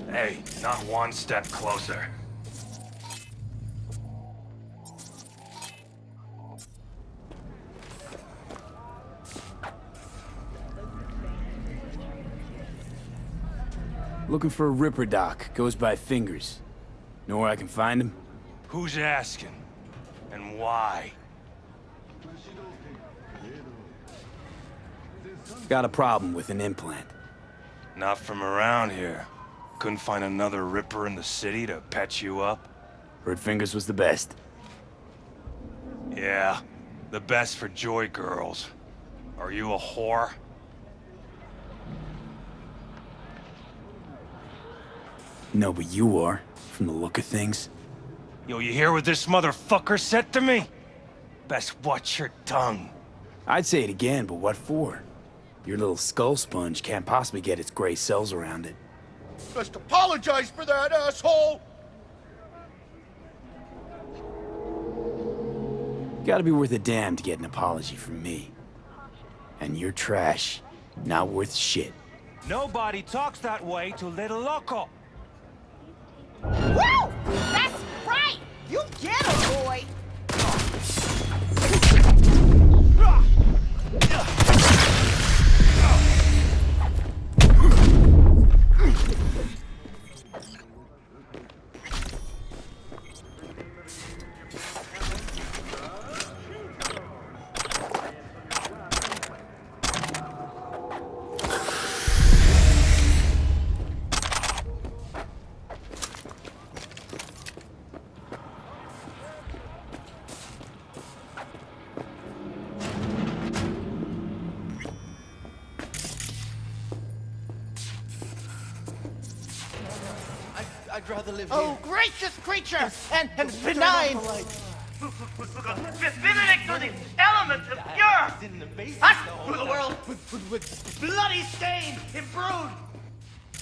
Hey, not one step closer. Looking for a Ripper doc. Goes by Fingers. Know where I can find him? Who's asking? And why? Got a problem with an implant. Not from around here. Couldn't find another Ripper in the city to patch you up? Heard Fingers was the best. Yeah, the best for joy girls. Are you a whore? No, but you are, from the look of things. Yo, you hear what this motherfucker said to me? Best watch your tongue. I'd say it again, but what for? Your little skull sponge can't possibly get its gray cells around it. Best apologize for that, asshole! Gotta be worth a damn to get an apology from me. And you're trash. Not worth shit. Nobody talks that way to Little Loco. Woo! That's right! You get him, boy! I'd rather live Oh, here. gracious creature! And benign! Specific to the elements of pure! Us through the world with bloody stain imbrued!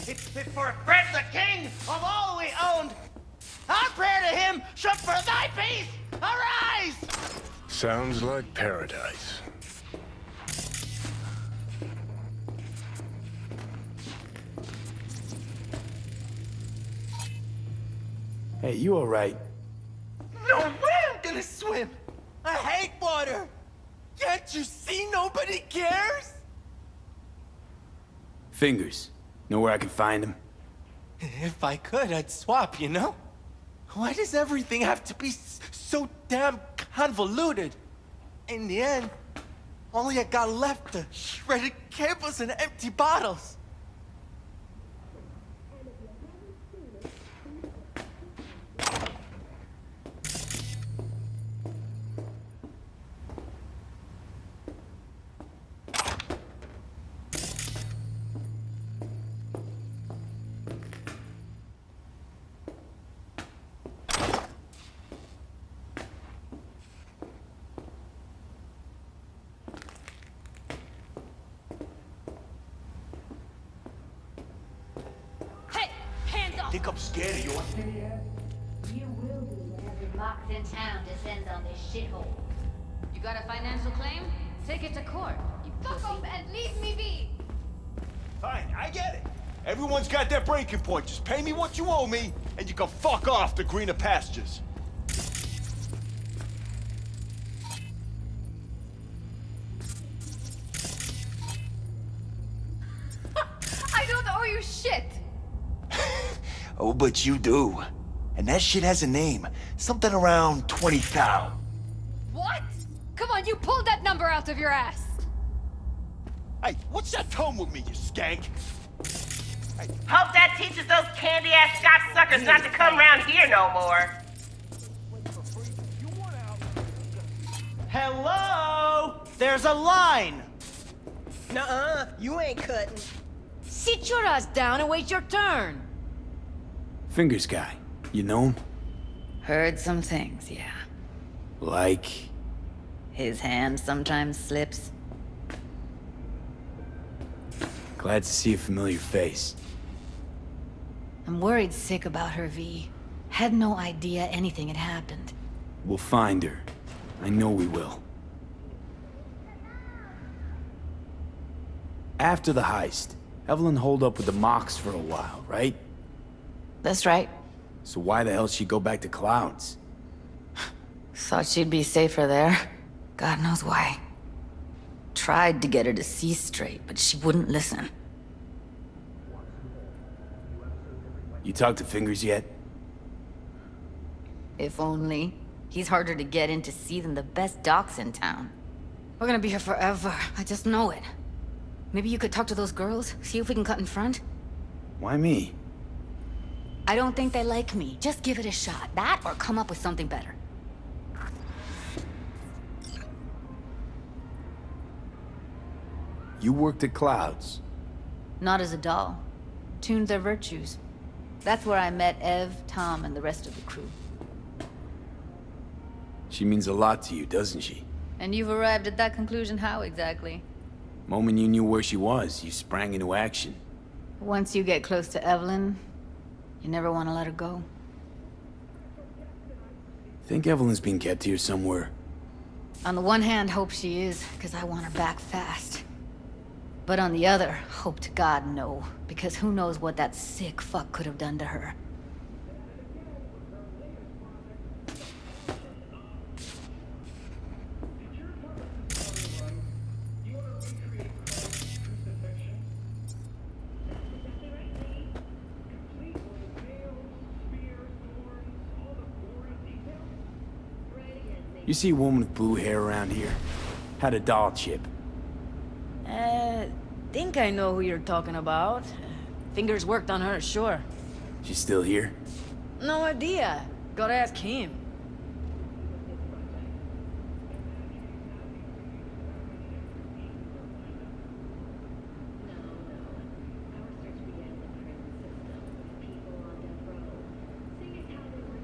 It's fit for Fred the king of all we owned! Our prayer to him should for thy peace arise! Sounds like paradise. Hey, you alright? No way I'm gonna swim! I hate water! Can't you see nobody cares? Fingers. Know where I can find him? If I could, I'd swap, you know? Why does everything have to be so damn convoluted? In the end, all I got left are shredded cables and empty bottles. Think I'm scared of you? You will be when every mox in town descends on this shithole. You got a financial claim? Take it to court, you Fuck pussy. off and leave me be! Fine, I get it. Everyone's got their breaking point. Just pay me what you owe me, and you can fuck off to greener pastures. I don't owe you shit! Oh, but you do. And that shit has a name. Something around 20,000. What? Come on, you pulled that number out of your ass! Hey, what's that tone with me, you skank? Hope that teaches those candy-ass cocksuckers not to come around here no more. Hello? There's a line! Nuh-uh, you ain't cutting. Sit your ass down and wait your turn. Fingers guy. You know him? Heard some things, yeah. Like... His hand sometimes slips. Glad to see a familiar face. I'm worried sick about her, V. Had no idea anything had happened. We'll find her. I know we will. After the heist, Evelyn holed up with the Mox for a while, right? That's right. So why the hell she go back to Clouds? Thought she'd be safer there. God knows why. Tried to get her to see straight, but she wouldn't listen. You talked to Fingers yet? If only. He's harder to get in to see than the best docs in town. We're gonna be here forever. I just know it. Maybe you could talk to those girls, see if we can cut in front? Why me? I don't think they like me. Just give it a shot. That or come up with something better. You worked at Clouds. Not as a doll. Tuned their virtues. That's where I met Ev, Tom, and the rest of the crew. She means a lot to you, doesn't she? And you've arrived at that conclusion how exactly? Moment you knew where she was, you sprang into action. Once you get close to Evelyn, you never want to let her go. Think Evelyn's being kept here somewhere. On the one hand, hope she is, because I want her back fast. But on the other, hope to God no, because who knows what that sick fuck could have done to her. You see a woman with blue hair around here? Had a doll chip. Think I know who you're talking about. Fingers worked on her, sure. She's still here? No idea. Gotta ask him.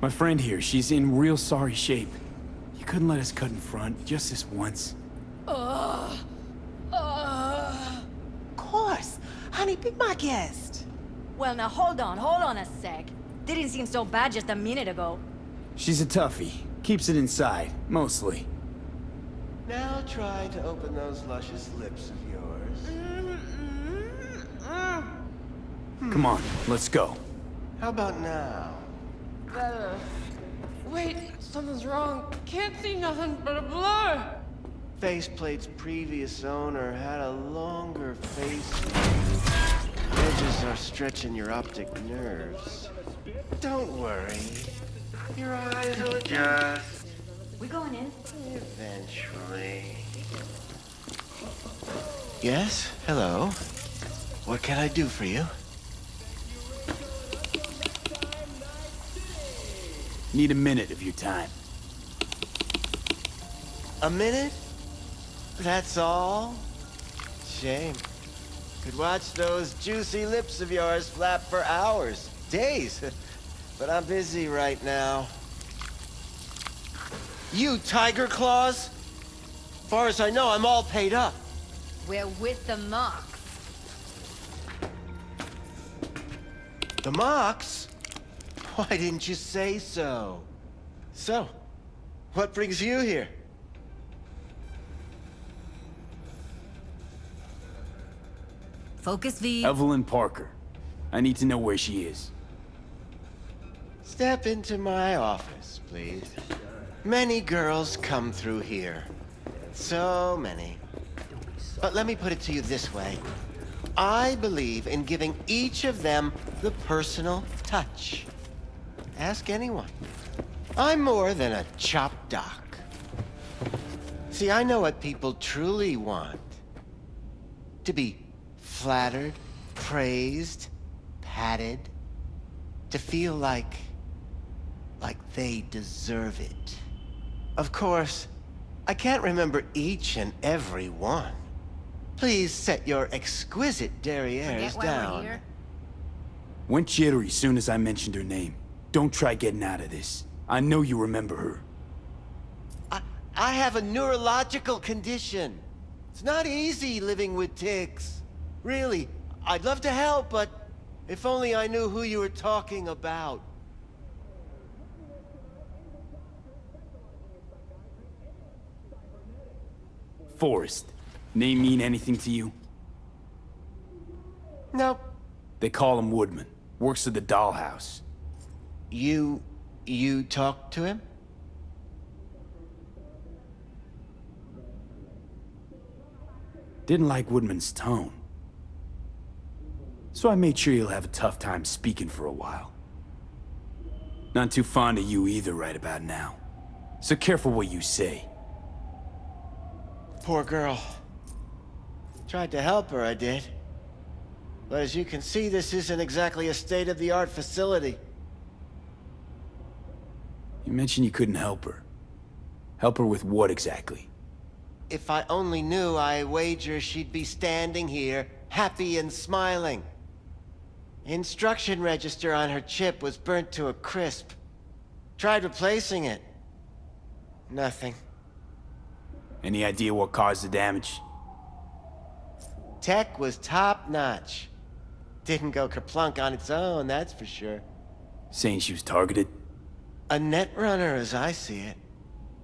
My friend here, she's in real sorry shape. You couldn't let us cut in front, just this once. Of course. Honey, be my guest. Well, now hold on a sec. Didn't seem so bad just a minute ago. She's a toughie. Keeps it inside, mostly. Now try to open those luscious lips of yours. Come on, let's go. How about now? Better. Wait, something's wrong. Can't see nothing but a blur. Faceplate's previous owner had a longer face. Edges are stretching your optic nerves. Don't worry. Your eyes will adjust We going in? eventually. Yes? Hello? What can I do for you? Need a minute of your time. A minute? That's all? Shame. Could watch those juicy lips of yours flap for hours, days. But I'm busy right now. You Tiger Claws? Far as I know, I'm all paid up. We're with the Mox. The Mox? Why didn't you say so? So, what brings you here? Focus, V. Evelyn Parker. I need to know where she is. Step into my office, please. Many girls come through here. So many. But let me put it to you this way. I believe in giving each of them the personal touch. Ask anyone. I'm more than a chop doc. See, I know what people truly want. To be flattered, praised, patted. To feel like they deserve it. Of course, I can't remember each and every one. Please set your exquisite derrieres down. Went jittery soon as I mentioned her name. Don't try getting out of this. I know you remember her. I have a neurological condition. It's not easy living with tics. Really, I'd love to help, but if only I knew who you were talking about. Forrest. Name mean anything to you? Nope. They call him Woodman. Works at the dollhouse. You talked to him? Didn't like Woodman's tone. So I made sure he'll have a tough time speaking for a while. Not too fond of you either right about now. So careful what you say. Poor girl. Tried to help her, I did. But as you can see, this isn't exactly a state-of-the-art facility. You mentioned you couldn't help her. Help her with what exactly? If I only knew, I wager she'd be standing here, happy and smiling. Instruction register on her chip was burnt to a crisp. Tried replacing it. Nothing. Any idea what caused the damage? Tech was top-notch. Didn't go kerplunk on its own, that's for sure. Saying she was targeted? A netrunner, as I see it.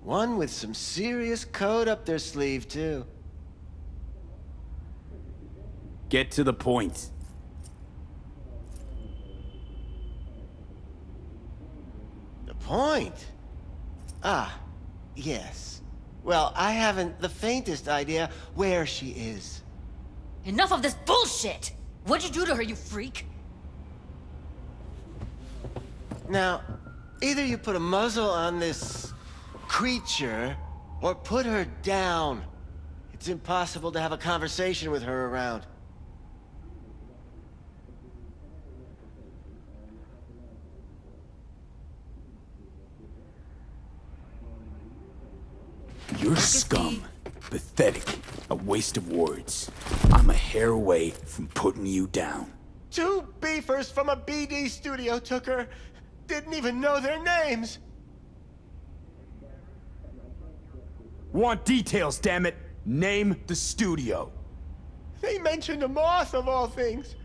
One with some serious code up their sleeve, too. Get to the point. The point? Ah, yes. Well, I haven't the faintest idea where she is. Enough of this bullshit! What'd you do to her, you freak? Now, either you put a muzzle on this creature, or put her down. It's impossible to have a conversation with her around. You're scum. Pathetic. A waste of words. I'm a hair away from putting you down. 2 beefers from a BD studio took her. Didn't even know their names. Want details, damn it! Name the studio. They mentioned a moth of all things.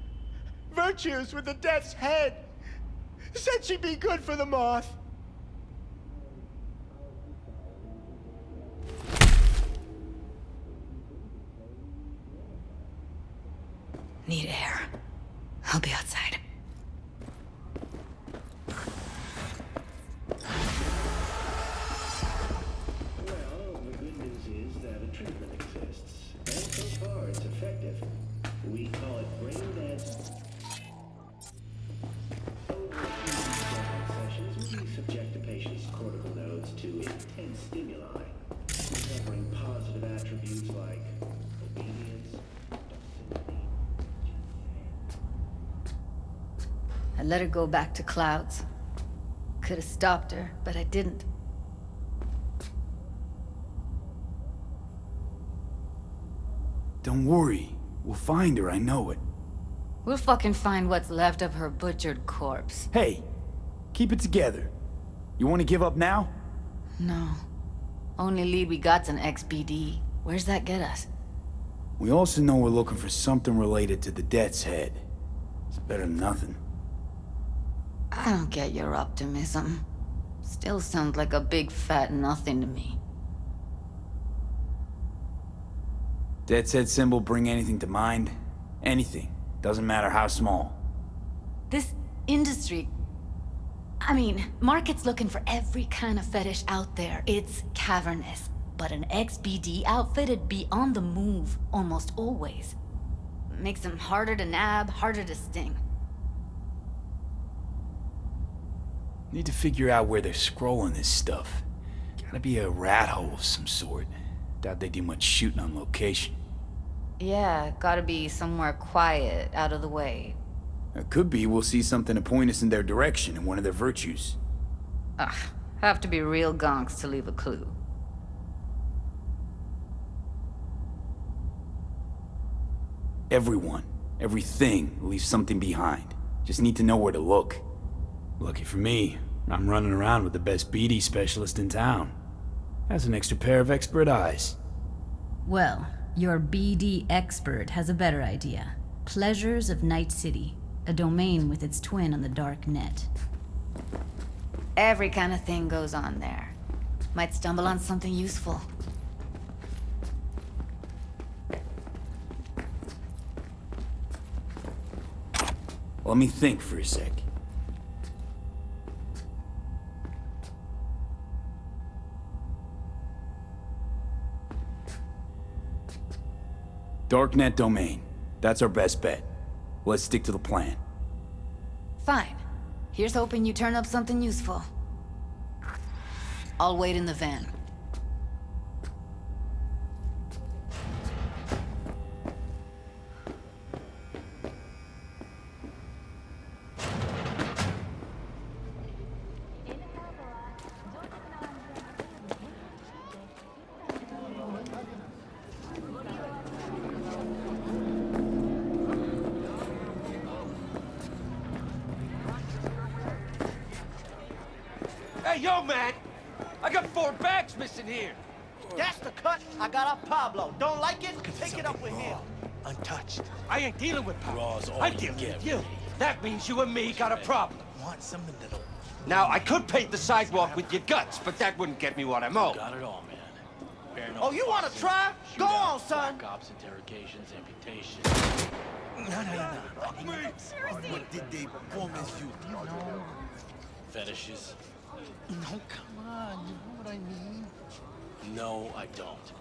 Virtues with the death's head. Said she'd be good for the moth. Need air. I'll be outside. Well, the good news is that a treatment exists, and so far it's effective. We call it brain dead. Over sessions, we subject the patient's cortical nodes to intense stimuli, covering positive attributes like obedience, docility. I let her go back to Clouds. Could have stopped her, but I didn't. Don't worry. We'll find her, I know it. We'll fucking find what's left of her butchered corpse. Hey, keep it together. You want to give up now? No. Only lead we got's an XBD. Where's that get us? We also know we're looking for something related to the Death's Head. It's better than nothing. I don't get your optimism. Still sounds like a big fat nothing to me. Death's Head symbol bring anything to mind? Anything. Doesn't matter how small. This industry... I mean, market's looking for every kind of fetish out there. It's cavernous. But an XBD outfit'd be on the move, almost always. Makes them harder to nab, harder to sting. Need to figure out where they're scrolling this stuff. Gotta be a rat hole of some sort. Doubt they do much shooting on location. Yeah, gotta be somewhere quiet, out of the way. It could be we'll see something to point us in their direction in one of their virtues. Ugh, have to be real gonks to leave a clue. Everyone, everything leaves something behind. Just need to know where to look. Lucky for me, I'm running around with the best BD specialist in town. Has an extra pair of expert eyes. Well, your BD expert has a better idea. Pleasures of Night City, a domain with its twin on the dark net. Every kind of thing goes on there. Might stumble on something useful. Let me think for a sec. Darknet domain. That's our best bet. Let's stick to the plan. Fine. Here's hoping you turn up something useful. I'll wait in the van. Hey, yo, man! I got 4 bags missing here. That's the cut I got off Pablo. Don't like it? Take it up with him. Untouched. I ain't dealing with Pablo. Raw's all I'm you dealing get, with you. That means you and me got a problem. Want something that'll... Now, I could paint the sidewalk with your guts, but that wouldn't get me what I'm owed. Got it all, man. Oh, you want to try? Go on, son. Black ops, interrogations, amputations. No. What did they promise you? Fetishes. No, come on. You know what I mean? No, I don't.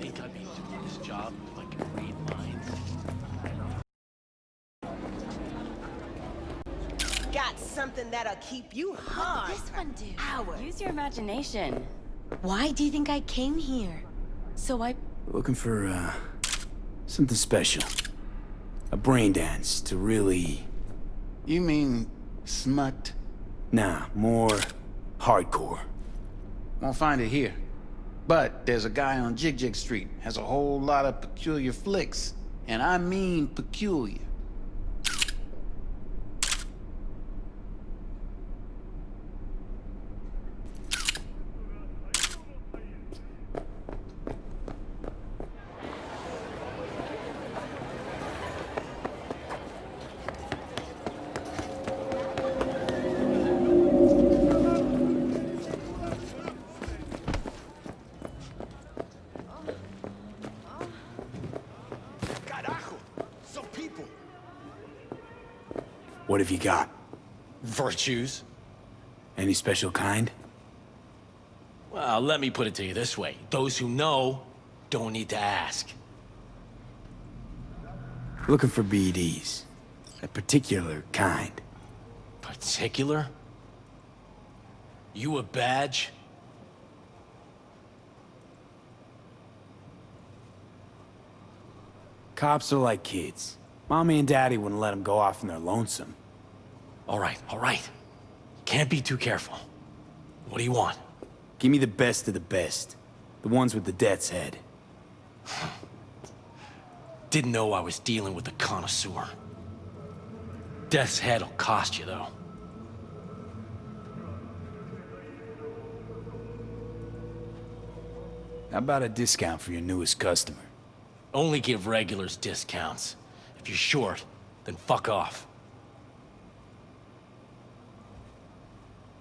Think I'd be doing this job if I could read minds? Got something that'll keep you hard. What does this one do? Hours. Use your imagination. Why do you think I came here? So I... Looking for, something special. A brain dance to really... You mean smut? Nah, more hardcore. Won't find it here. But there's a guy on Jig Jig Street, has a whole lot of peculiar flicks. And I mean peculiar. What have you got? Virtues? Any special kind? Well, let me put it to you this way. Those who know don't need to ask. Looking for BDs. A particular kind. Particular? You a badge? Cops are like kids. Mommy and Daddy wouldn't let them go off in their lonesome. All right. Can't be too careful. What do you want? Give me the best of the best. The ones with the death's head. Didn't know I was dealing with a connoisseur. Death's head'll cost you, though. How about a discount for your newest customer? Only give regulars discounts. If you're short, then fuck off.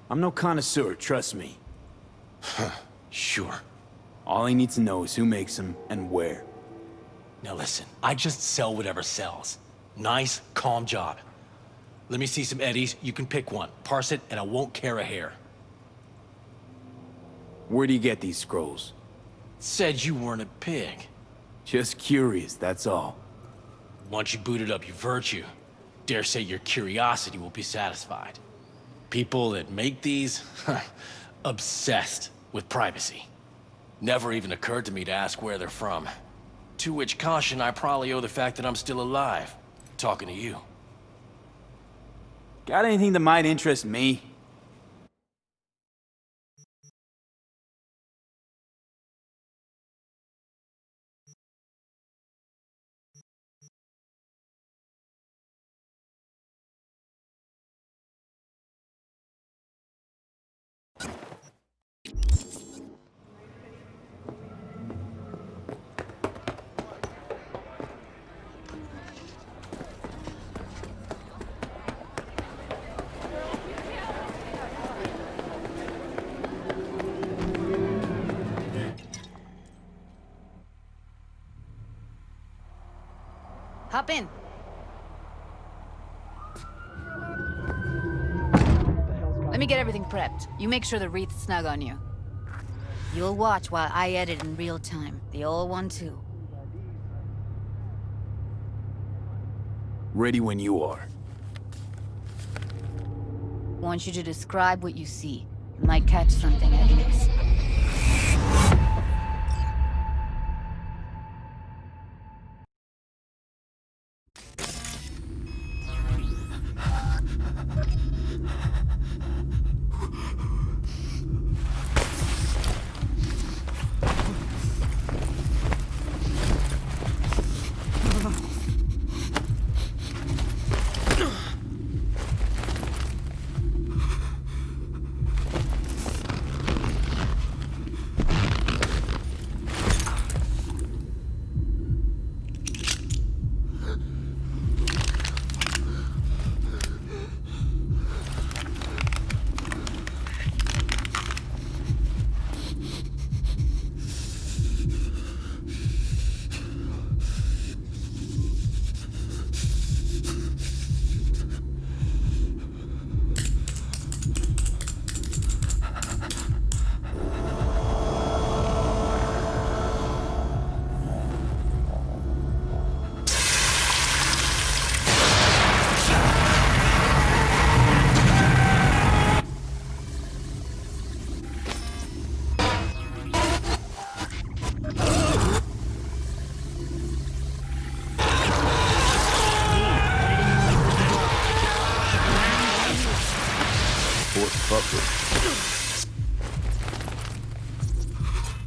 I'm no connoisseur, trust me. Sure. All I need to know is who makes them and where. Now listen, I just sell whatever sells. Nice, calm job. Let me see some eddies, you can pick one. Parse it, and I won't care a hair. Where do you get these scrolls? Said you weren't a pig. Just curious, that's all. Once you booted up your virtue, dare say your curiosity will be satisfied. People that make these, obsessed with privacy. Never even occurred to me to ask where they're from. To which caution I probably owe the fact that I'm still alive, talking to you. Got anything that might interest me? Hop in. get everything prepped. You make sure the wreath's snug on you. You'll watch while I edit in real time. The old one, too. Ready when you are. Want you to describe what you see. You might catch something I miss.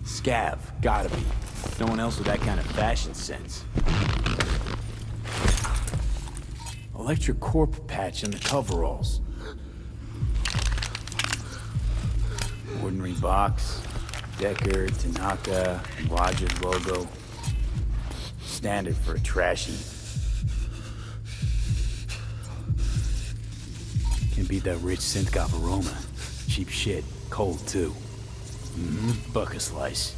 Scav, gotta be. No one else with that kind of fashion sense. Electric Corpo patch on the coveralls. Ordinary box. Decker, Tanaka, Roger's logo. Standard for a trashy. Can't beat that rich synth-gop aroma. Cheap shit. Cold, too. Buck a slice.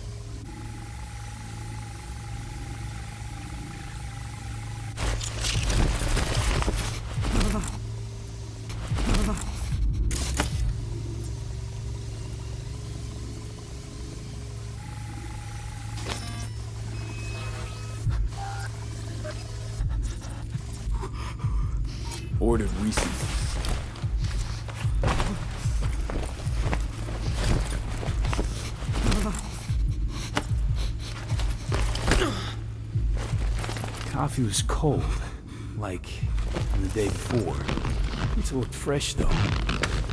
Ordered recently. Coffee was cold, like on the day before. It looked fresh, though.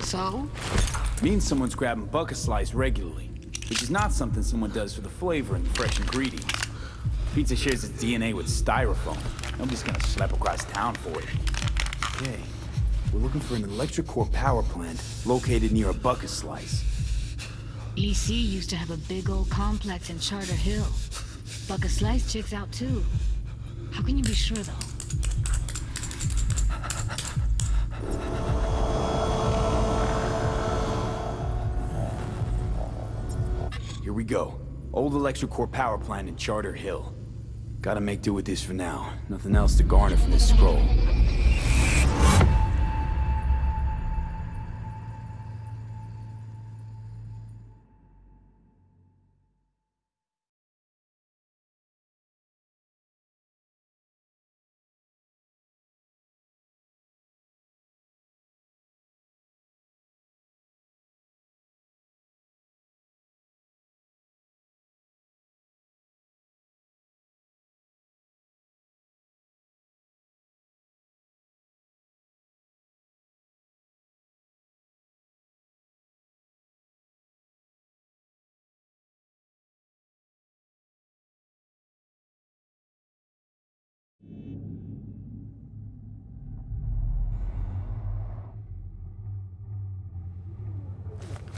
So? Means someone's grabbing bucket slice regularly, which is not something someone does for the flavor and the fresh ingredients. Pizza shares its DNA with styrofoam. Nobody's gonna schlep across town for it. Okay, we're looking for an electric core power plant located near a bucket slice. EC used to have a big old complex in Charter Hill. Bucket Slice checks out, too. How can you be sure, though? Here we go. Old electric core power plant in Charter Hill. Gotta make do with this for now. Nothing else to garner from this scroll.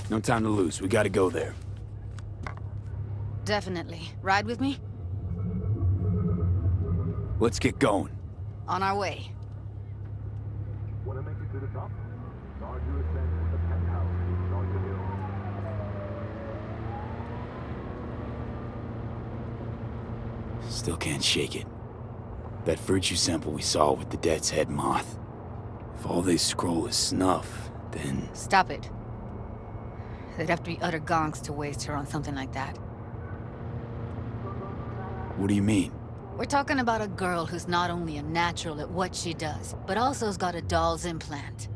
No time to lose. We gotta go there. Definitely. Ride with me? Let's get going. On our way. Want to make it to the top? Start your ascent with the penthouse in Charter Hill. Still can't shake it. That virtue sample we saw with the Death's Head moth. If all they scroll is snuff, then... Stop it. There'd have to be utter gonks to waste her on something like that. What do you mean? We're talking about a girl who's not only a natural at what she does, but also has got a doll's implant.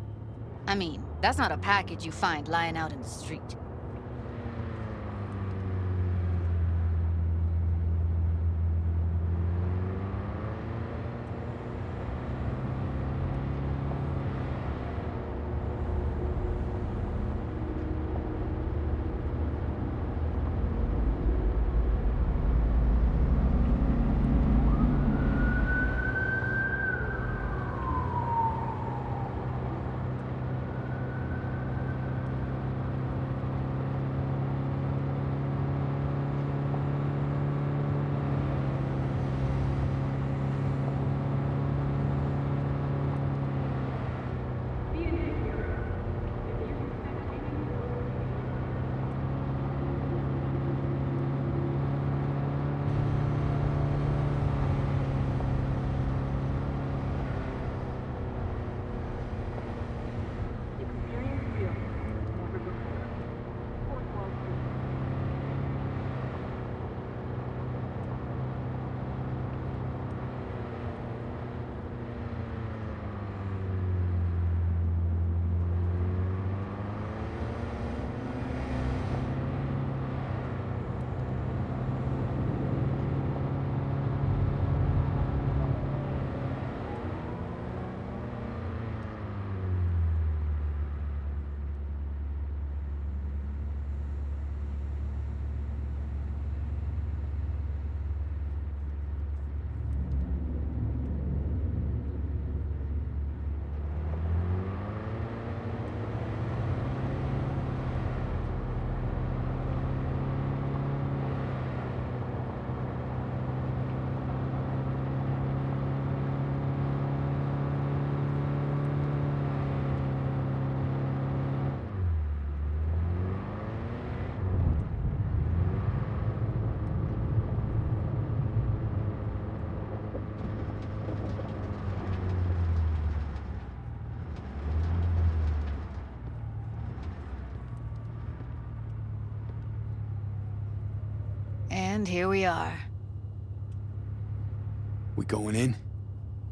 I mean, that's not a package you find lying out in the street. And here we are. We going in?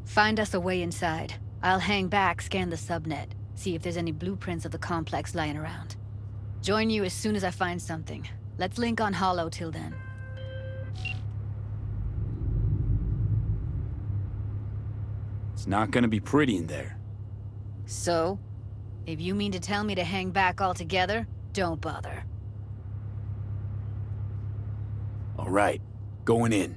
Find us a way inside. I'll hang back, scan the subnet, see if there's any blueprints of the complex lying around. Join you as soon as I find something. Let's link on Hollow till then. It's not gonna be pretty in there. So? If you mean to tell me to hang back altogether, don't bother. All right, going in.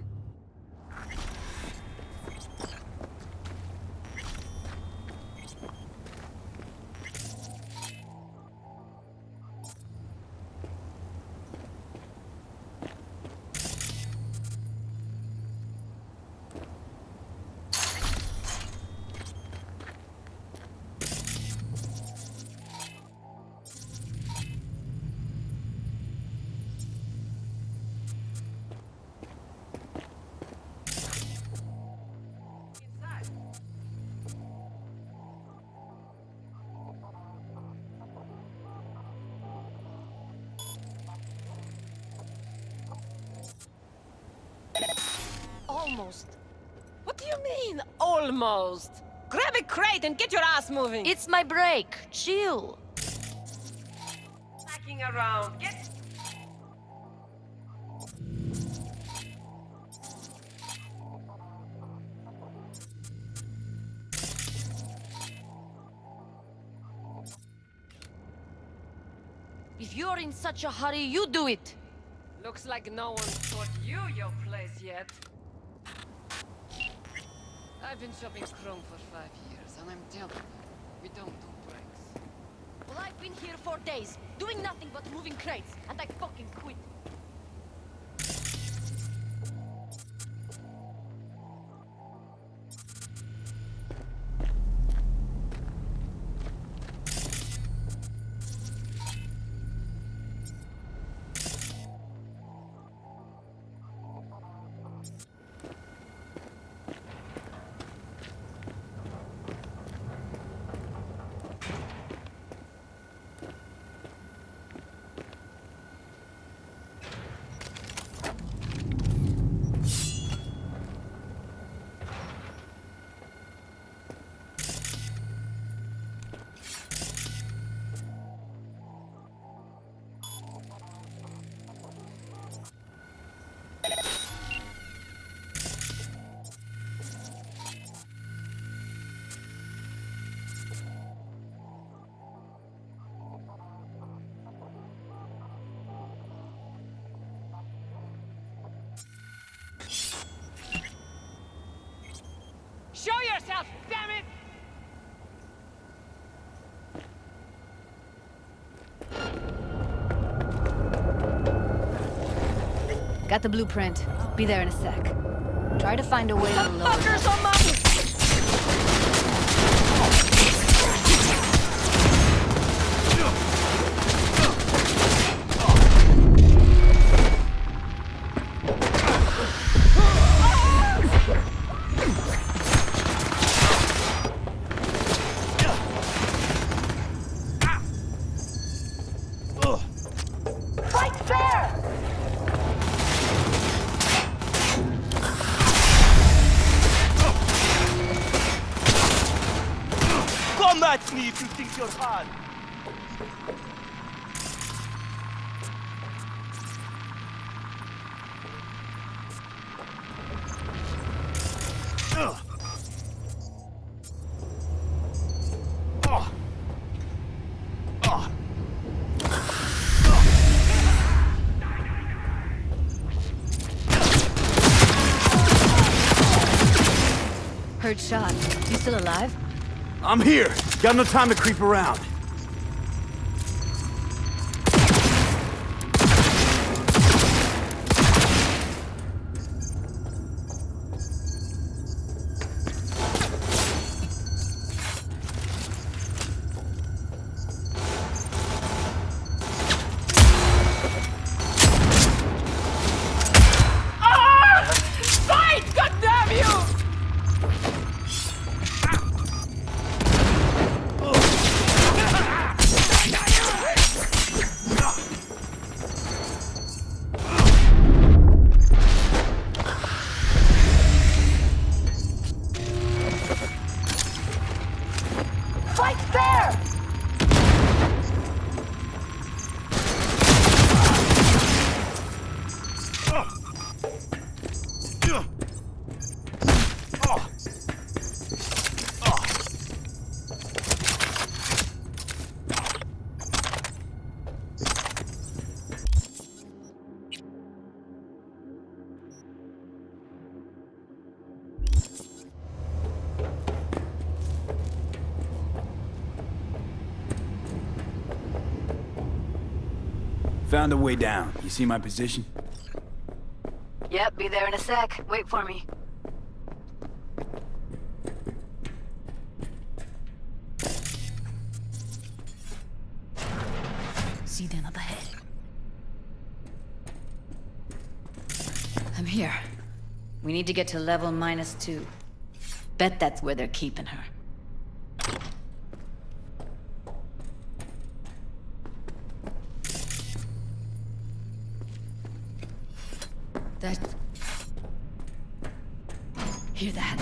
Almost. What do you mean, almost? Grab a crate and get your ass moving! It's my break. Chill. Hacking around. Get... If you're in such a hurry, you do it. Looks like no one's taught you your place yet. I've been shopping Chrome for 5 years, and I'm telling you, we don't do breaks. Well, I've been here for days, doing nothing but moving crates, and I fucking quit. Show yourself, damn it! Got the blueprint. Be there in a sec. Try to find a way to lower. Fuckers on my... Come at me if you think you're hard. Heard shot. You still alive? I'm here. Got no time to creep around. Fight! God damn you! Fight there! Found a way down. You see my position? Yep, be there in a sec. Wait for me. See them up ahead. I'm here. We need to get to level -2. Bet that's where they're keeping her. That... Hear that?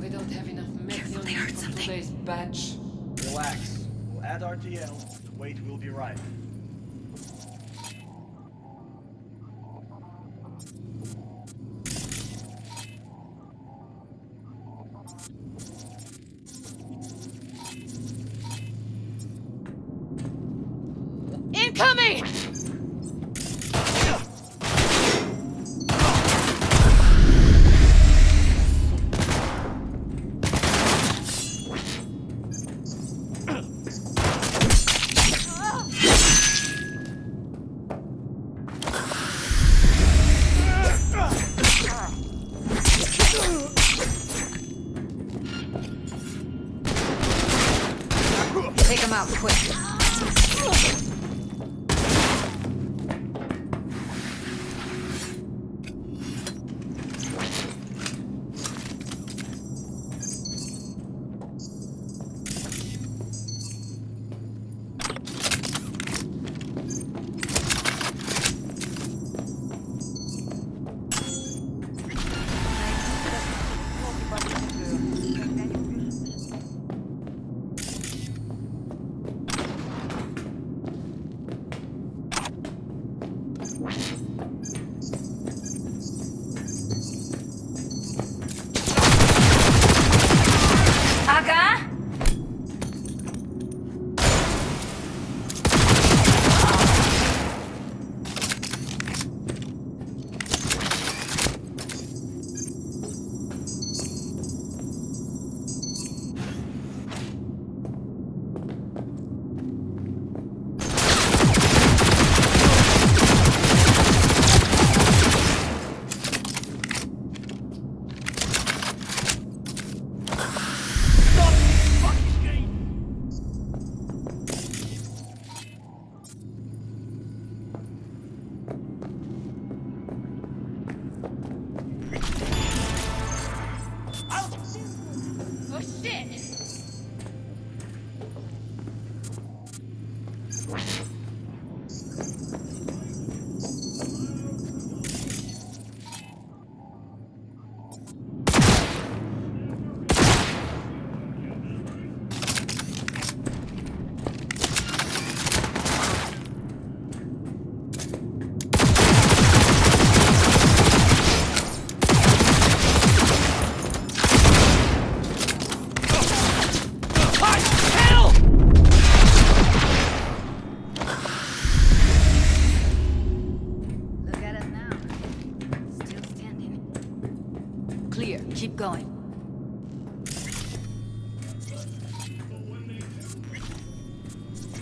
We don't have enough Careful, they heard for something. today's batch. Relax. We'll add RTL. The wait will be right. Incoming! Take him out quick. Clear. Keep going.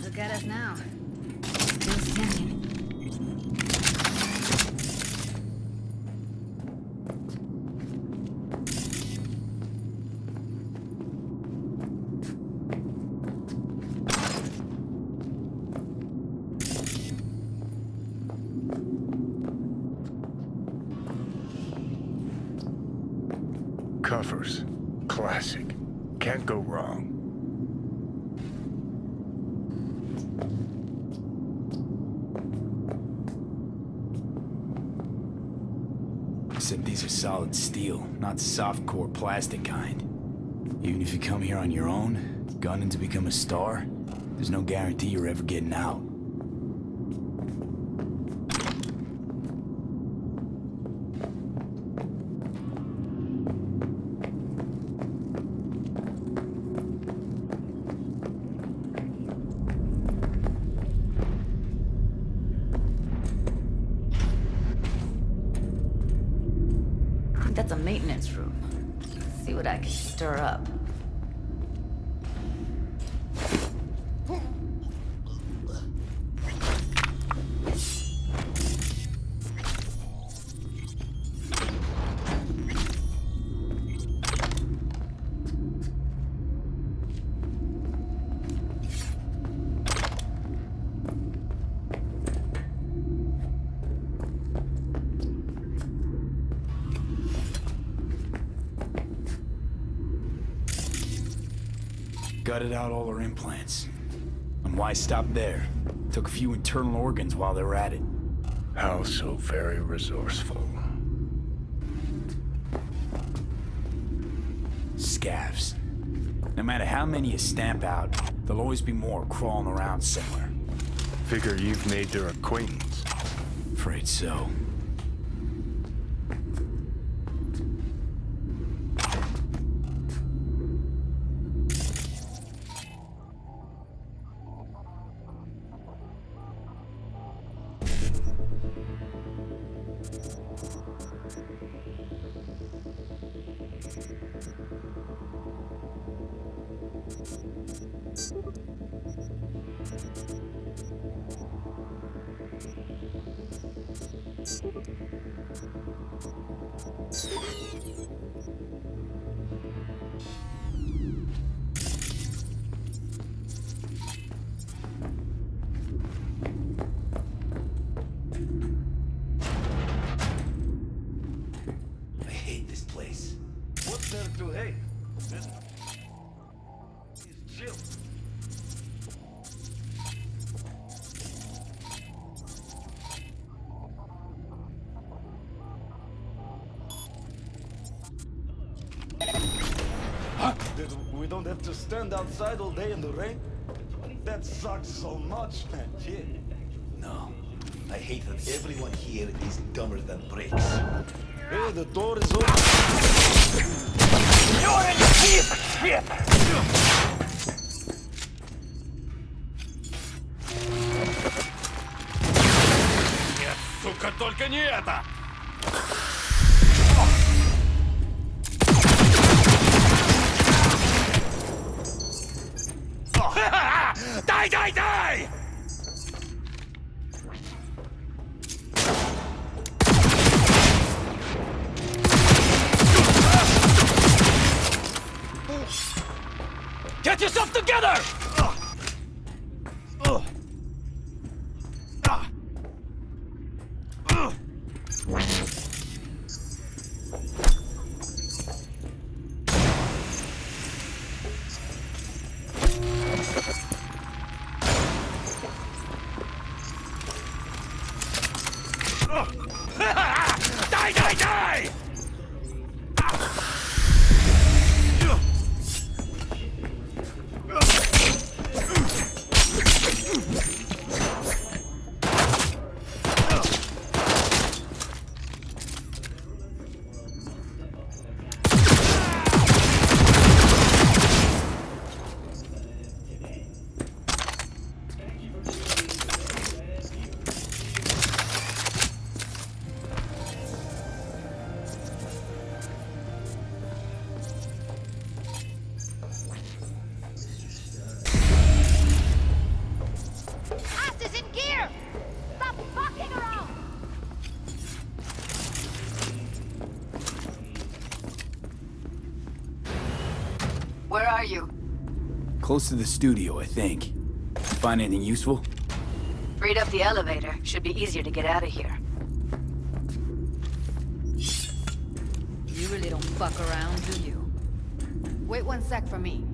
Look at us now. Still standing. Covers. Classic. Can't go wrong. Except these are solid steel, not soft-core plastic kind. Even if you come here on your own, gunning to become a star, there's no guarantee you're ever getting out. That's a maintenance room. See what I can stir up. Gutted out all her implants. And why stop there? Took a few internal organs while they were at it. How so very resourceful. Scavs. No matter how many you stamp out, there'll always be more crawling around somewhere. Figure you've made their acquaintance. Afraid so. I hate this place. What's there to hate? It's chill. We don't have to stand outside all day in the rain? That sucks so much, man. Yeah. No. I hate that everyone here is dumber than bricks. Hey, the door is open. You're in deep shit! Нет, сука, только не это! Дай, дай, дай! Get yourself together! Close to the studio, I think. Find anything useful? Freed up the elevator. Should be easier to get out of here. You really don't fuck around, do you? Wait 1 sec for me.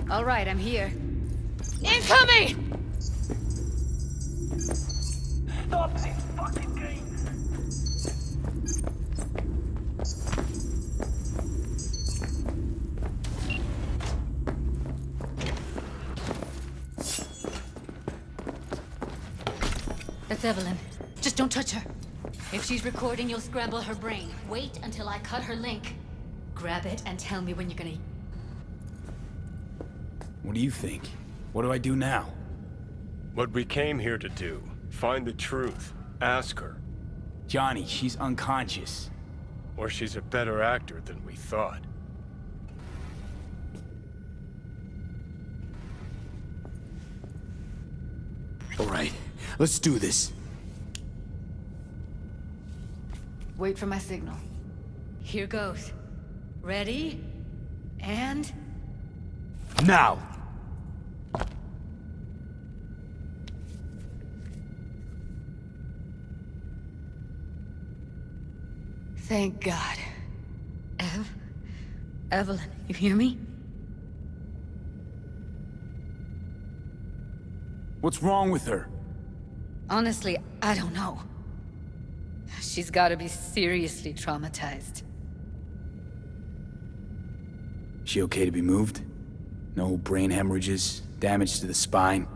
All right, I'm here. Incoming! Stop this fucking game! That's Evelyn. Just don't touch her. If she's recording, you'll scramble her brain. Wait until I cut her link. Grab it and tell me when you're gonna... What do you think? What do I do now? What we came here to do. Find the truth. Ask her. Johnny, she's unconscious. Or she's a better actor than we thought. All right, let's do this. Wait for my signal. Here goes. Ready? And... now! Thank God. Evelyn, you hear me? What's wrong with her? Honestly, I don't know. She's gotta be seriously traumatized. She okay to be moved? No brain hemorrhages, damage to the spine?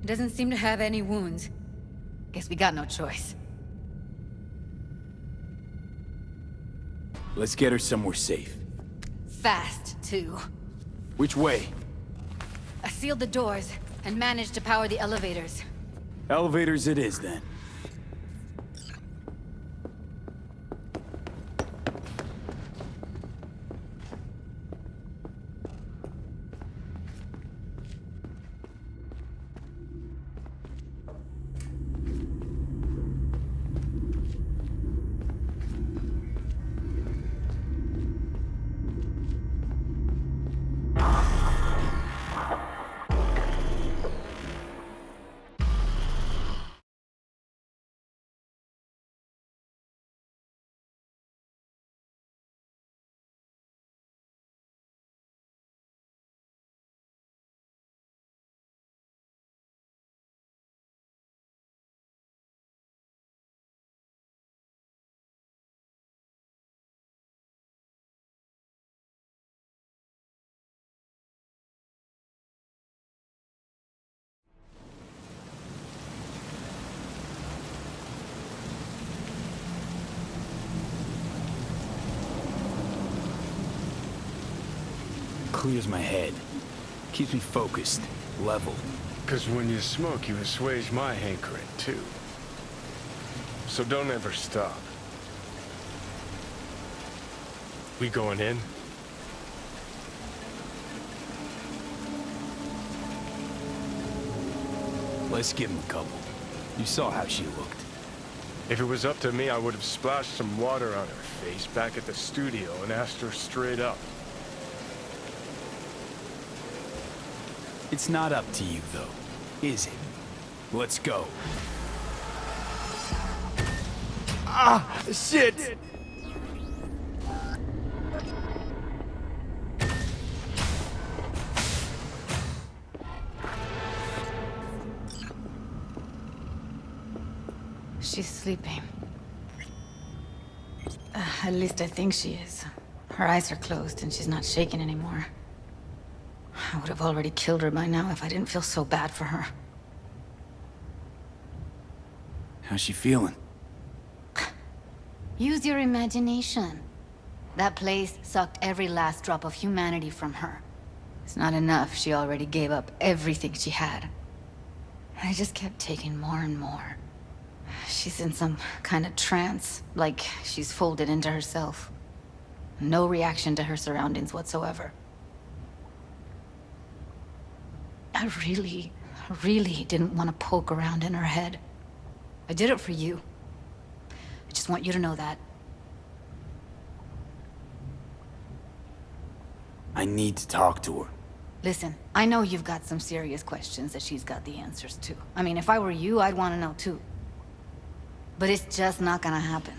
Doesn't seem to have any wounds. Guess we got no choice. Let's get her somewhere safe. Fast, too. Which way? I sealed the doors and managed to power the elevators. Elevators it is, then. Clears my head. Keeps me focused, level. Because when you smoke, you assuage my hankering, too. So don't ever stop. We going in? Let's give him a couple. You saw how she looked. If it was up to me, I would have splashed some water on her face back at the studio and asked her straight up. It's not up to you, though, is it? Let's go. Ah, shit! She's sleeping. At least I think she is. Her eyes are closed and she's not shaking anymore. I would have already killed her by now if I didn't feel so bad for her. How's she feeling? Use your imagination. That place sucked every last drop of humanity from her. It's not enough, she already gave up everything she had. I just kept taking more and more. She's in some kind of trance, like she's folded into herself. No reaction to her surroundings whatsoever. I really didn't want to poke around in her head. I did it for you. I just want you to know that. I need to talk to her. Listen, I know you've got some serious questions that she's got the answers to. I mean, if I were you, I'd want to know too. But it's just not gonna happen.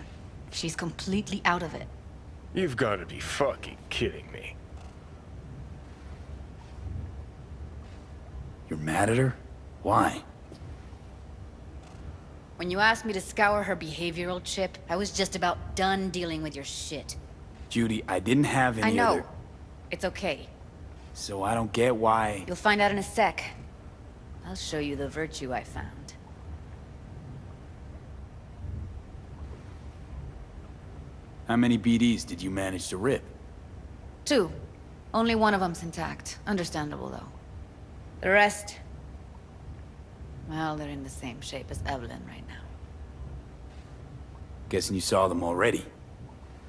She's completely out of it. You've got to be fucking kidding me. You're mad at her? Why? When you asked me to scour her behavioral chip, I was just about done dealing with your shit. Judy, I didn't have any I know. other... It's okay. So I don't get why... You'll find out in a sec. I'll show you the virtue I found. How many BDs did you manage to rip? 2. Only one of them's intact. Understandable, though. The rest... well, they're in the same shape as Evelyn right now. Guessing you saw them already.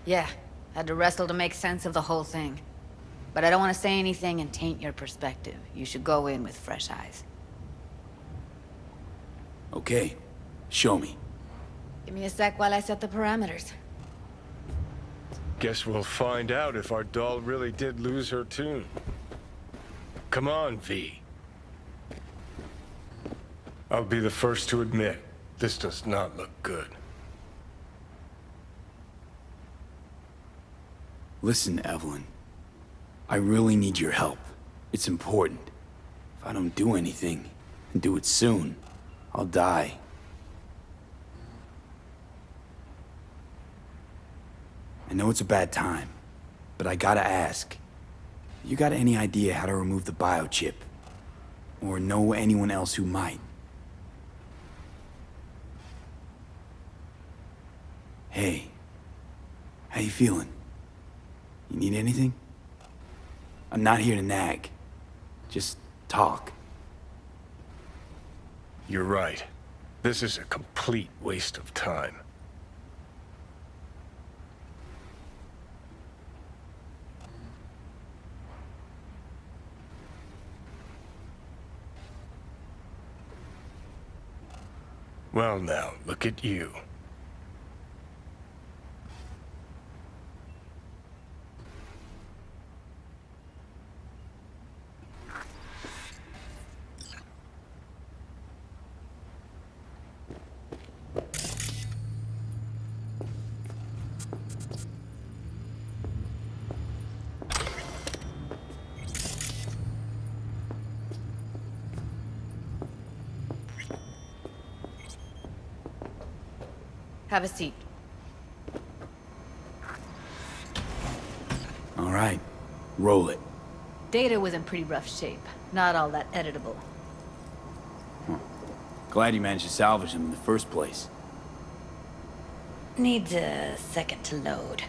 Yeah, had to wrestle to make sense of the whole thing. But I don't want to say anything and taint your perspective. You should go in with fresh eyes. Okay, show me. Give me a sec while I set the parameters. Guess we'll find out if our doll really did lose her tune. Come on, V. I'll be the first to admit, this does not look good. Listen, Evelyn. I really need your help. It's important. If I don't do anything, and do it soon, I'll die. I know it's a bad time, but I gotta ask. You got any idea how to remove the biochip? Or know anyone else who might? Hey, how you feeling? You need anything? I'm not here to nag. Just talk. You're right. This is a complete waste of time. Well now, look at you. Have a seat. All right, roll it. Data was in pretty rough shape. Not all that editable. Glad you managed to salvage them in the first place. Needs a second to load.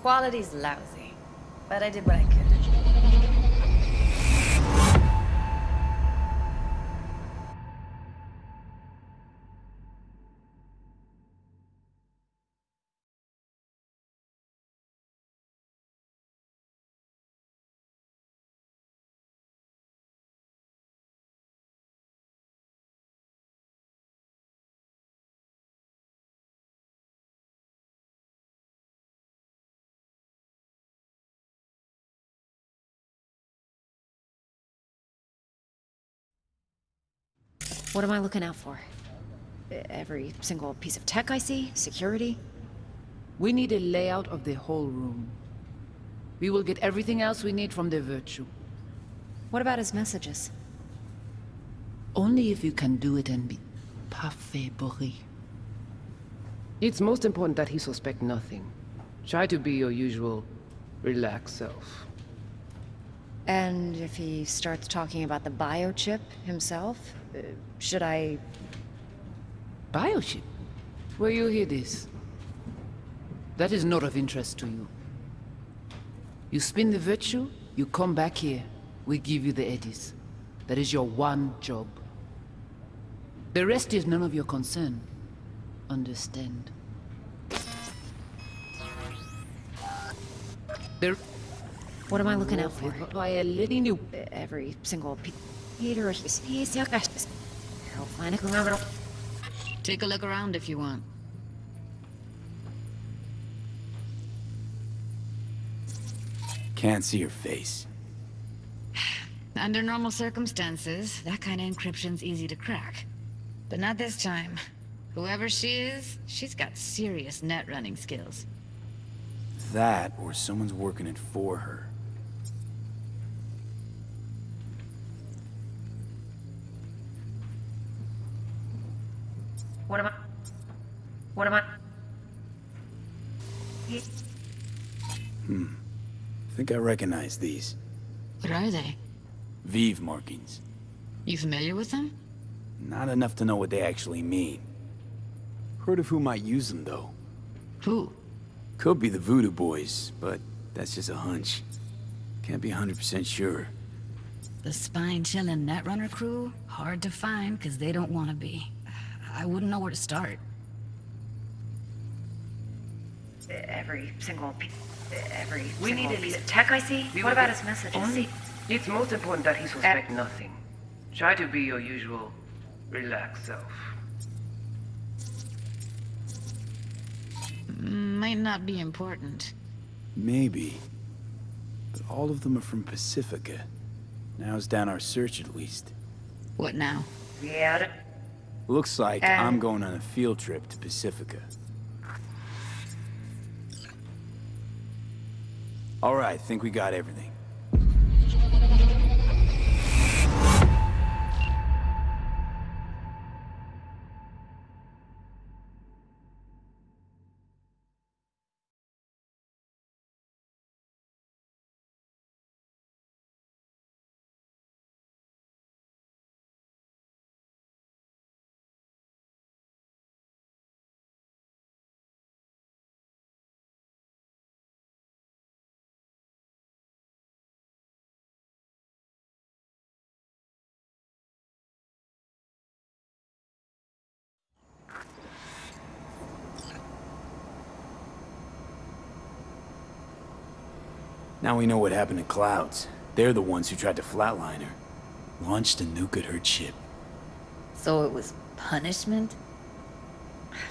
Quality's lousy, but I did what I could. What am I looking out for? Every single piece of tech I see? Security? We need a layout of the whole room. We will get everything else we need from the Virtue. What about his messages? Only if you can do it and be parfait bourré. It's most important that he suspect nothing. Try to be your usual, relaxed self. And if he starts talking about the biochip himself, should I... Biochip? Where you hear this? That is not of interest to you. You spin the virtue, you come back here. We give you the eddies. That is your one job. The rest is none of your concern. Understand? What am I looking out for? Every single Peter. Take a look around if you want. Can't see her face. Under normal circumstances, that kind of encryption's easy to crack. But not this time. Whoever she is, she's got serious net running skills. That, or someone's working it for her. What am I? Think I recognize these. What are they? Vive markings. You familiar with them? Not enough to know what they actually mean. Heard of who might use them, though. Who? Could be the Voodoo Boys, but that's just a hunch. Can't be 100% sure. The spine-chilling Netrunner crew? Hard to find, because they don't want to be. I wouldn't know where to start. Every single piece of tech I see? What about his messages? It's most important that he suspect nothing. Try to be your usual, relaxed self. Might not be important. Maybe. But all of them are from Pacifica. Narrows down our search at least. What now? Yeah. Looks like I'm going on a field trip to Pacifica. Alright, think we got everything. Now we know what happened to Clouds. They're the ones who tried to flatline her. Launched a nuke at her ship. So it was punishment?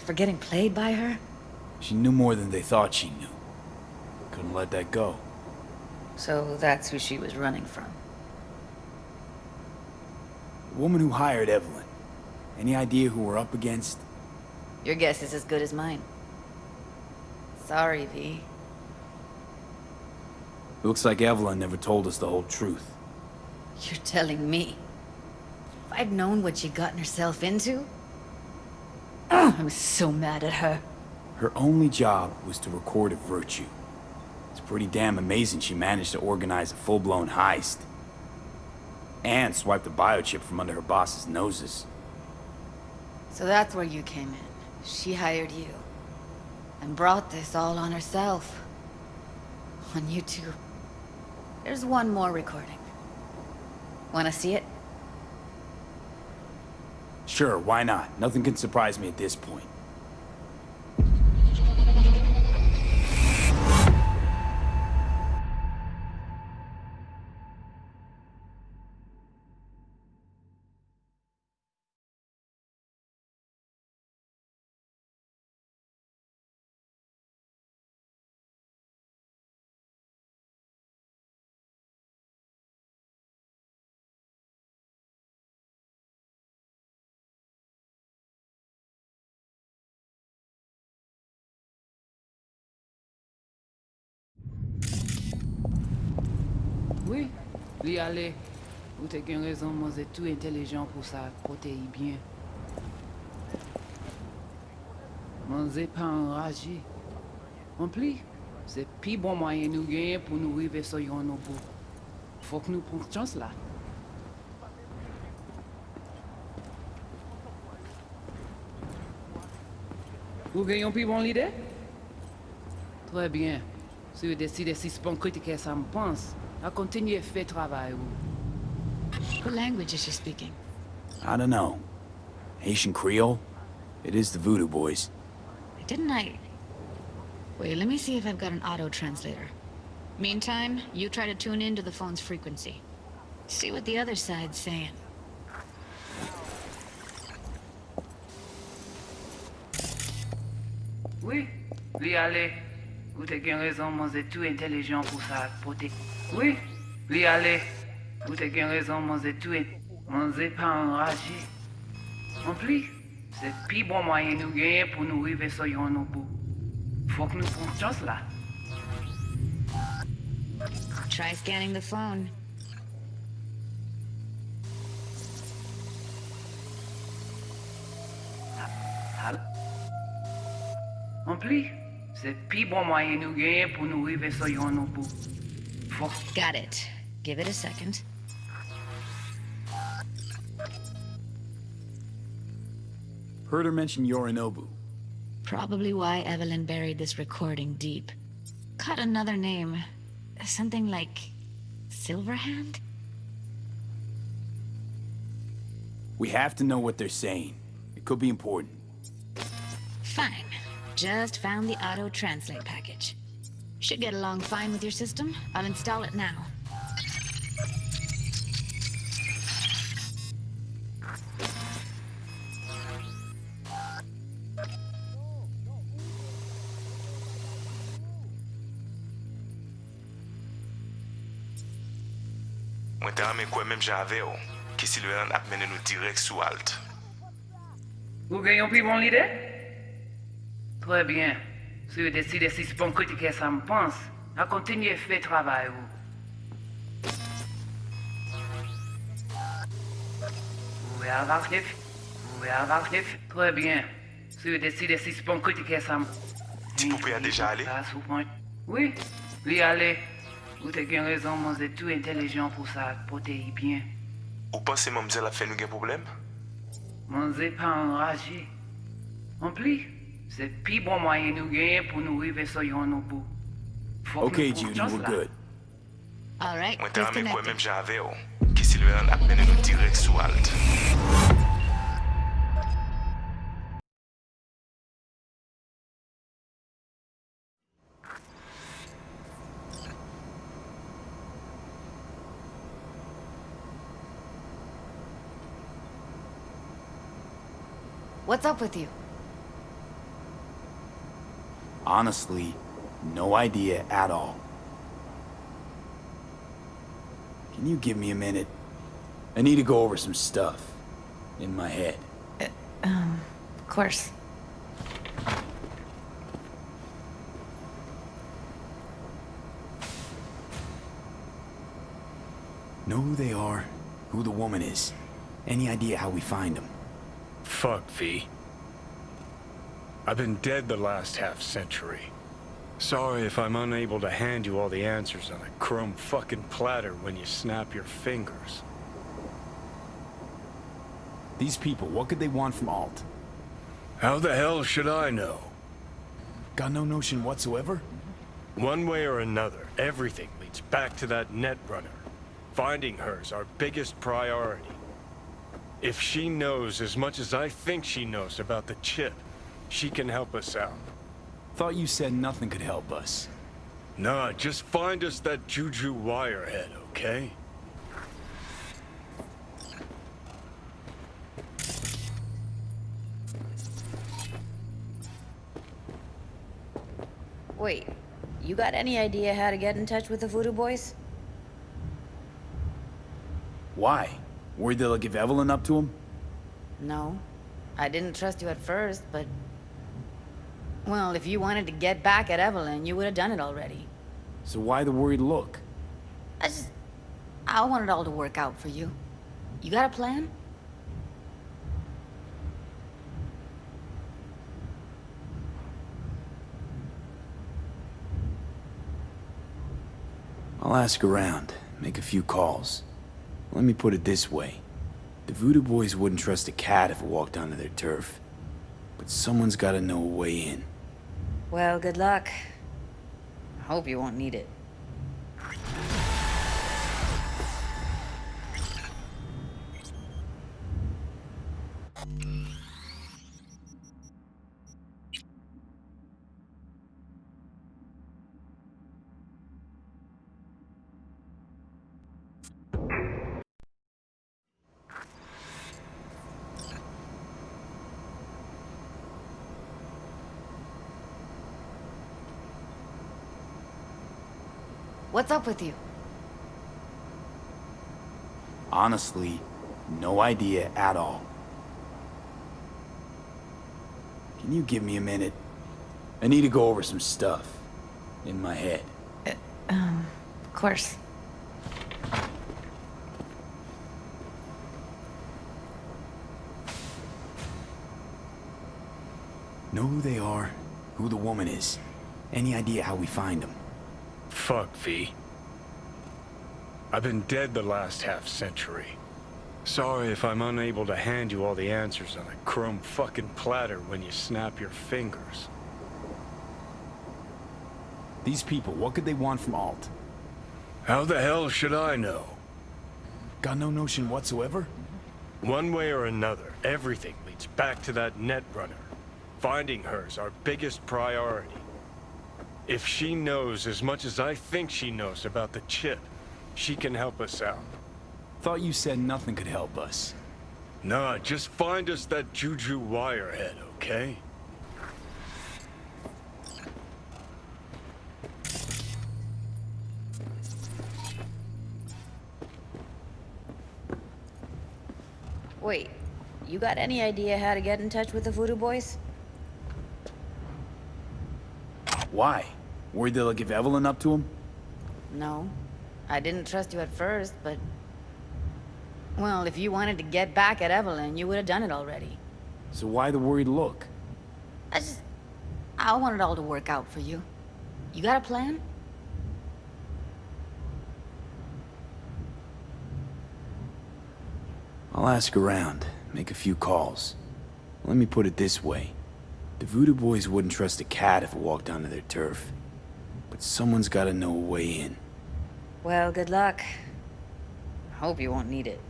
For getting played by her? She knew more than they thought she knew. Couldn't let that go. So that's who she was running from. The woman who hired Evelyn. Any idea who we're up against? Your guess is as good as mine. Sorry, V. Looks like Evelyn never told us the whole truth. You're telling me? If I'd known what she'd gotten herself into? I'm so mad at her. Her only job was to record a virtue. It's pretty damn amazing she managed to organize a full-blown heist. And swipe the biochip from under her boss's noses. So that's where you came in. She hired you. And brought this all on herself. On you two. There's one more recording. Wanna see it? Sure, why not? Nothing can surprise me at this point. Oui, li ale. Ou te gen raison, moi c'est tout intelligent pour ça, côté bien. Moi c'est pas enragé. En plus, c'est plus bon moyen nous gagner pour nous arriver sur yon nos bout. Faut que nous prenions chance là. Vous gagnez plus bon l'idée? Très bien. Si vous décidez si spunk que ça me pense, à continuer fait travail. What language is she speaking? I don't know. Haitian Creole? It is the Voodoo Boys. Didn't I... Wait, let me see if I've got an auto-translator. Meantime, you try to tune into the phone's frequency. See what the other side's saying. Oui, lui allez. Vous avez bien raison, moi c'est tout intelligent pour ça, poté. Oui, lui allez. Vous avez bien raison, moi c'est tout moi c'est pas enragé. En plus, c'est le plus bon moyen de nous gagner pour nous arriver sur yon au bout. Faut que nous prenions chance là. Try scanning the phone. En plus, c'est le plus bon moyen de nous gagner pour nous arriver sur yon au bout. Faut... Got it. Give it a second. Heard her mention Yorinobu. Probably why Evelyn buried this recording deep. Caught another name. Something like... Silverhand? We have to know what they're saying. It could be important. Fine. Just found the auto-translate package. Should get along fine with your system. I'll install it now. Mwen te rame kwen menm jave ou, ki Silverhand ap mene nou direct sou alt. Vous gagnez plus bon l'idée? Très bien. Si vous décidez si spunk que ça me pense, à continuer fait travail. Vous pouvez avoir chef. Vous pouvez avoir chef. Très bien. Si vous décidez si spunk que ça me... Ti poupée a déjà allé? Oui, lui allez. Vous avez bien raison, moi c'est tout intelligent pour ça, protéger bien. Ou pensez mademoiselle a fait nous un problème? Moi c'est pas enragé. En plus, c'est le plus bon moyen de nous gagner pour nous arriver sur yon au bout. Okay, Judy, we're good. All right, Mwen te rame kwen menm jave ou, ki Silverhand ap mene nou direct sou alt. What's up with you? Honestly, no idea at all. Can you give me a minute? I need to go over some stuff in my head. Of course. Know who they are, who the woman is. Any idea how we find them? Fuck, V. I've been dead the last half-century. Sorry if I'm unable to hand you all the answers on a chrome fucking platter when you snap your fingers. These people, what could they want from Alt? How the hell should I know? Got no notion whatsoever? One way or another, everything leads back to that Netrunner. Finding her's our biggest priority. If she knows as much as I think she knows about the chip, she can help us out. Thought you said nothing could help us. Nah, just find us that Juju wirehead, okay? Wait, you got any idea how to get in touch with the Voodoo Boys? Why? Worried they'll give Evelyn up to him? No. I didn't trust you at first, but... Well, if you wanted to get back at Evelyn, you would have done it already. So why the worried look? I want it all to work out for you. You got a plan? I'll ask around, make a few calls. Let me put it this way. The Voodoo Boys wouldn't trust a cat if it walked onto their turf. But someone's gotta know a way in. Well, good luck. Hope you won't need it. What's up with you? Honestly, no idea at all. Can you give me a minute? I need to go over some stuff in my head. Of course. Know who they are, who the woman is. Any idea how we find them? Fuck, V. I've been dead the last half-century. Sorry if I'm unable to hand you all the answers on a chrome fucking platter when you snap your fingers. These people, what could they want from Alt? How the hell should I know? Got no notion whatsoever? One way or another, everything leads back to that netrunner. Finding her's our biggest priority. If she knows as much as I think she knows about the chip, she can help us out. Thought you said nothing could help us. Nah, just find us that Juju wirehead, okay? Wait, you got any idea how to get in touch with the Voodoo Boys? Why? Worried they'll give Evelyn up to him? No. I didn't trust you at first, but... Well, if you wanted to get back at Evelyn, you would have done it already. So why the worried look? I want it all to work out for you. You got a plan? I'll ask around, make a few calls. Let me put it this way. The Voodoo Boys wouldn't trust a cat if it walked onto their turf. But someone's gotta know a way in. Well, good luck. Hope you won't need it.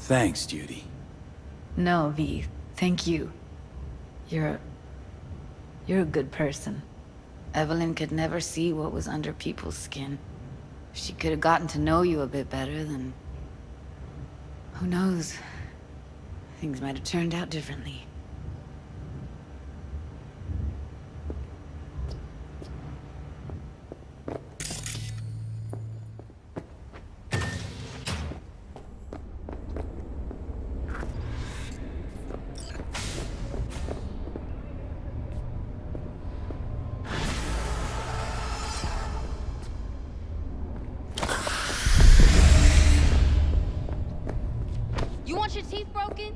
Thanks, Judy. No, V. Thank you. You're a good person. Evelyn could never see what was under people's skin. If she could have gotten to know you a bit better, then... Who knows? Things might have turned out differently. You want your teeth broken?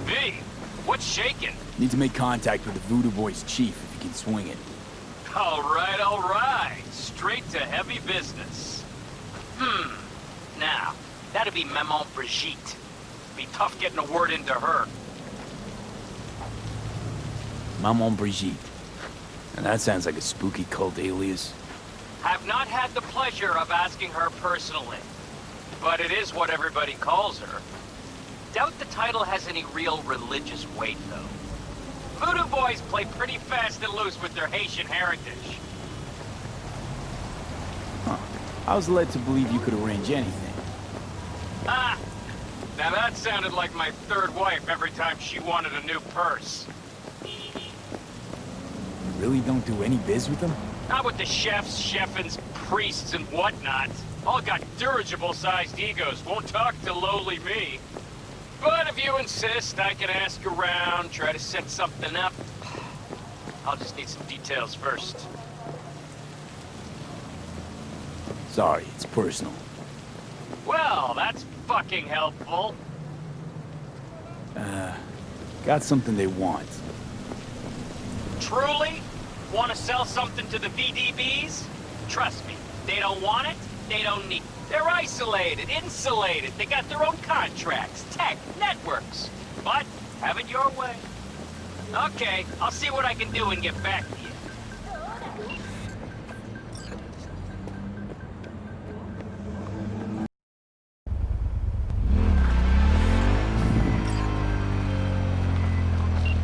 V, what's shaking? Need to make contact with the Voodoo Boys chief if you can swing it. All right. Straight to heavy business. Now, that'd be Maman Brigitte. Be tough getting a word into her. Maman Brigitte. And that sounds like a spooky cult alias. Have not had the pleasure of asking her personally, but it is what everybody calls her. Doubt the title has any real religious weight, though. Voodoo Boys play pretty fast and loose with their Haitian heritage. I was led to believe you could arrange anything. Ah! Now that sounded like my third wife every time she wanted a new purse. You really don't do any biz with them? Not with the chefs, chefins, priests, and whatnot. All got dirigible-sized egos, won't talk to lowly me. But if you insist, I can ask around, try to set something up. I'll just need some details first. Sorry, it's personal. Well, that's fucking helpful. got something they want. Truly? Want to sell something to the VDBs? Trust me, they don't want it, they don't need it. They're isolated, insulated, they got their own contracts, tech, networks. But, have it your way. Okay, I'll see what I can do and get back to you.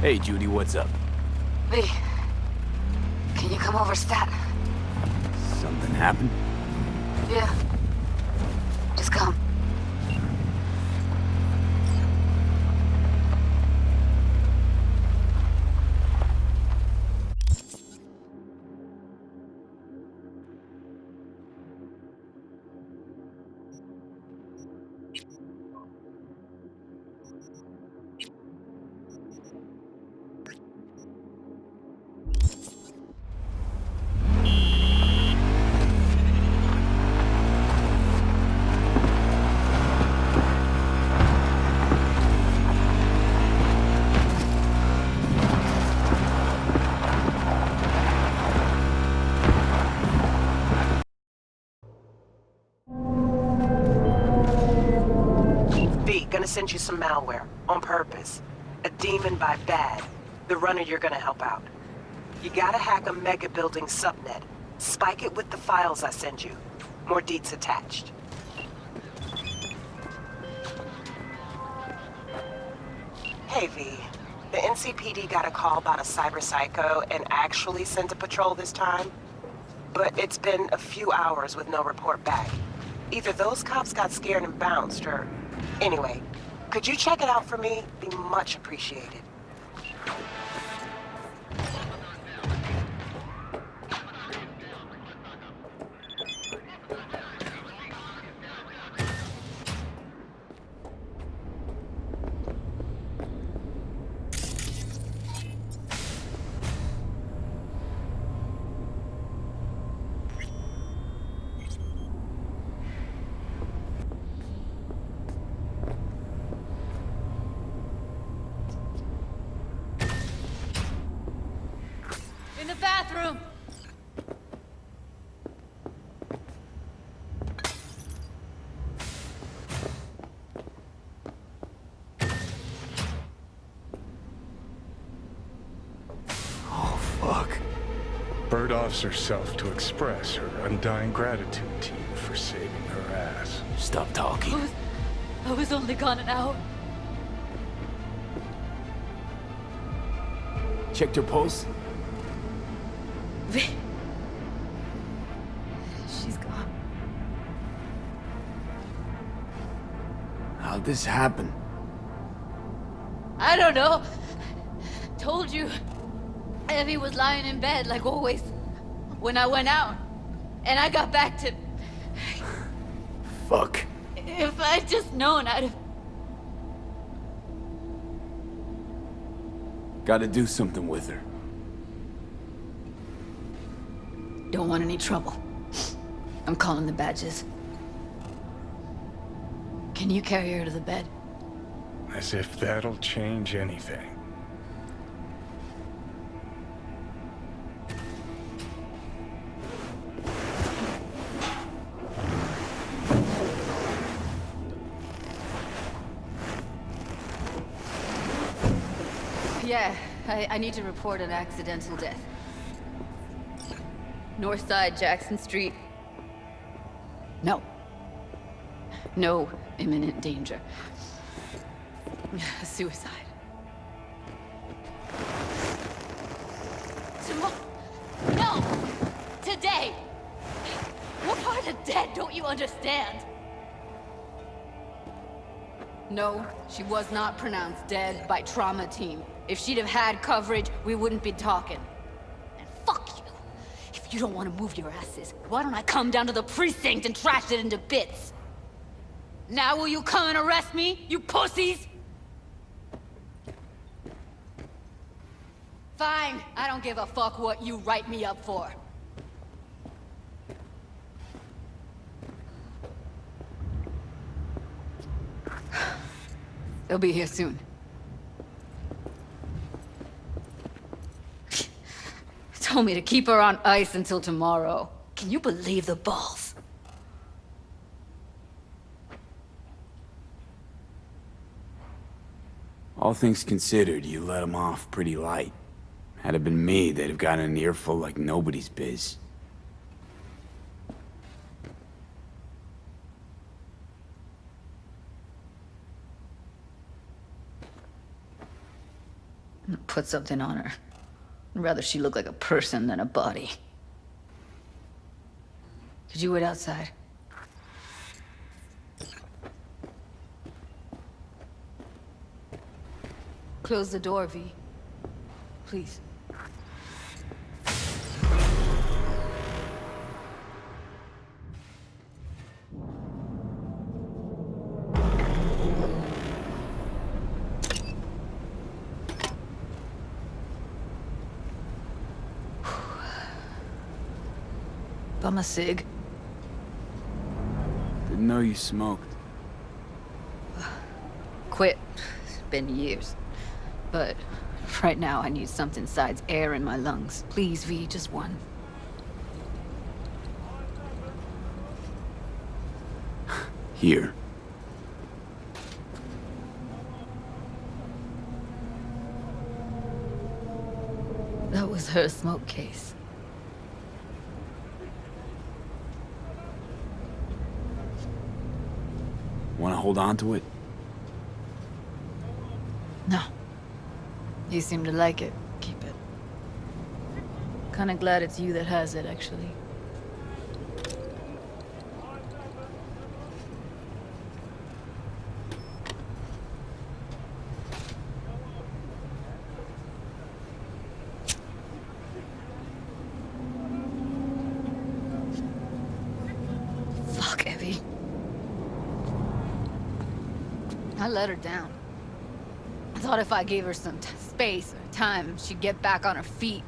Hey, Judy, what's up? V, can you come over stat? Something happened? Yeah. Just come. Gonna send you some malware, on purpose. A demon by bad. The runner you're gonna help out. You gotta hack a mega building subnet. Spike it with the files I send you. More deets attached. Hey V, the NCPD got a call about a cyber psycho and actually sent a patrol this time. But it's been a few hours with no report back. Either those cops got scared and bounced, or... Anyway, could you check it out for me? Be much appreciated. In the bathroom! Oh, fuck. Bird offs herself to express her undying gratitude to you for saving her ass. Stop talking. I was only gone an hour. Checked her pulse? She's gone. How'd this happen? I don't know. Told you. Evie was lying in bed like always. When I went out. And I got back to... Fuck. If I'd just known, I'd have... Gotta do something with her. Don't want any trouble. I'm calling the badges. Can you carry her to the bed? As if that'll change anything. Yeah, I need to report an accidental death. North side, Jackson Street. No. No imminent danger. Suicide. Tomorrow? No! Today! What part of dead don't you understand? No, she was not pronounced dead by trauma team. If she'd have had coverage, we wouldn't be talking. And fuck you. If you don't want to move your asses, why don't I come down to the precinct and trash it into bits? Now will you come and arrest me, you pussies? Fine, I don't give a fuck what you write me up for. They'll be here soon. told me to keep her on ice until tomorrow. Can you believe the balls? All things considered, you let him off pretty light. Had it been me, they'd have gotten an earful like nobody's biz. Put something on her. I'd rather she look like a person than a body. Could you wait outside? Close the door, V. Please. Bum a cig. Didn't know you smoked. Quit. It's been years. But right now I need something besides air in my lungs. Please, V, just one. Here. That was her smoke case. Wanna hold on to it? No. You seem to like it. Keep it. Kinda glad it's you that has it, actually. Fuck, Evie. I let her down. I thought if I gave her some space or time, she'd get back on her feet.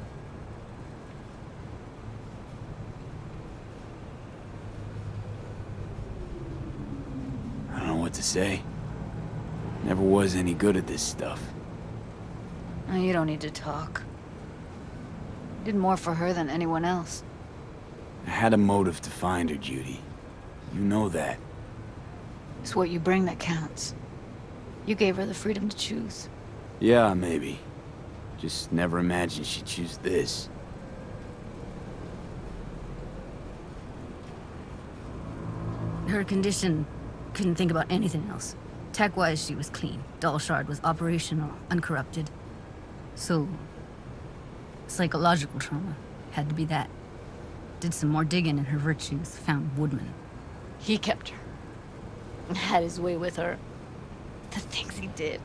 I don't know what to say. Never was any good at this stuff. Oh, you don't need to talk. Did more for her than anyone else. I had a motive to find her, Judy. You know that. It's what you bring that counts. You gave her the freedom to choose. Yeah, maybe. Just never imagined she'd choose this. Her condition, couldn't think about anything else. Tech-wise, she was clean. Doll Shard was operational, uncorrupted. So, psychological trauma had to be that. Did some more digging in her virtues, found Woodman. He kept her. Had his way with her. The things he did.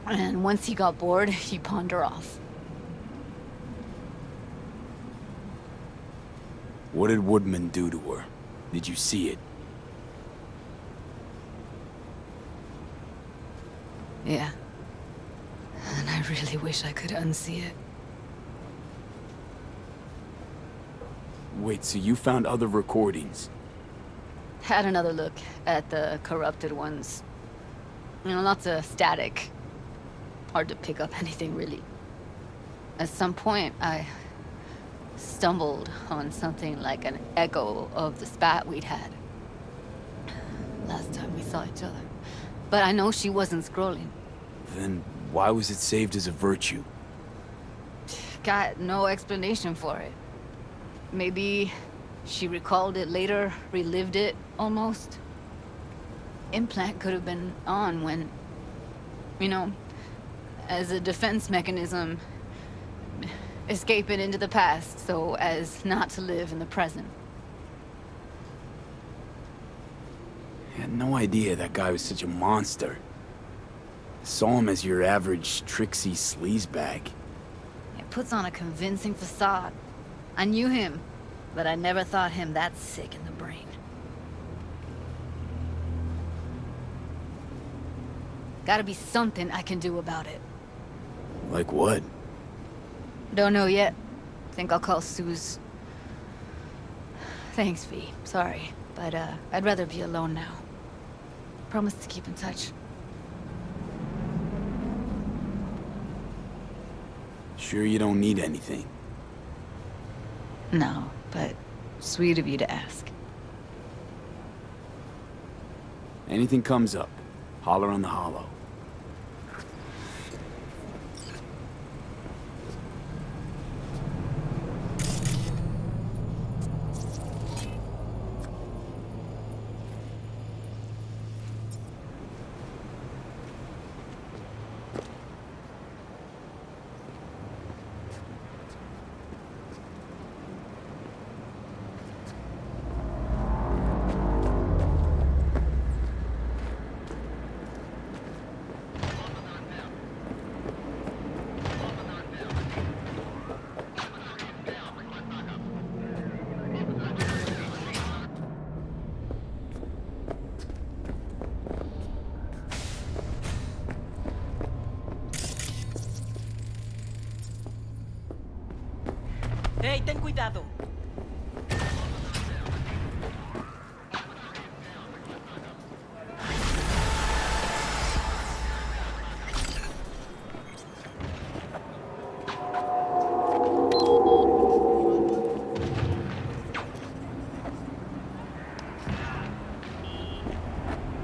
And once he got bored, he pawned her off. What did Woodman do to her? Did you see it? Yeah. And I really wish I could unsee it. Wait, so you found other recordings? Had another look at the corrupted ones. You know, lots of static. Hard to pick up anything, really. At some point, I stumbled on something like an echo of the spat we'd had. Last time we saw each other. But I know she wasn't scrolling. Then why was it saved as a virtue? Got no explanation for it. Maybe she recalled it later, relived it, almost. Implant could have been on when, you know, as a defense mechanism, escape it into the past so as not to live in the present. I had no idea that guy was such a monster. Saw him as your average tricksy sleazebag. It puts on a convincing facade. I knew him, but I never thought him that sick in the brain. Gotta be something I can do about it. Like what? Don't know yet. Think I'll call Suze. Thanks, V. Sorry, but I'd rather be alone now. Promise to keep in touch. Sure you don't need anything? No, but sweet of you to ask. Anything comes up, holler on the holo. Hey, ten cuidado.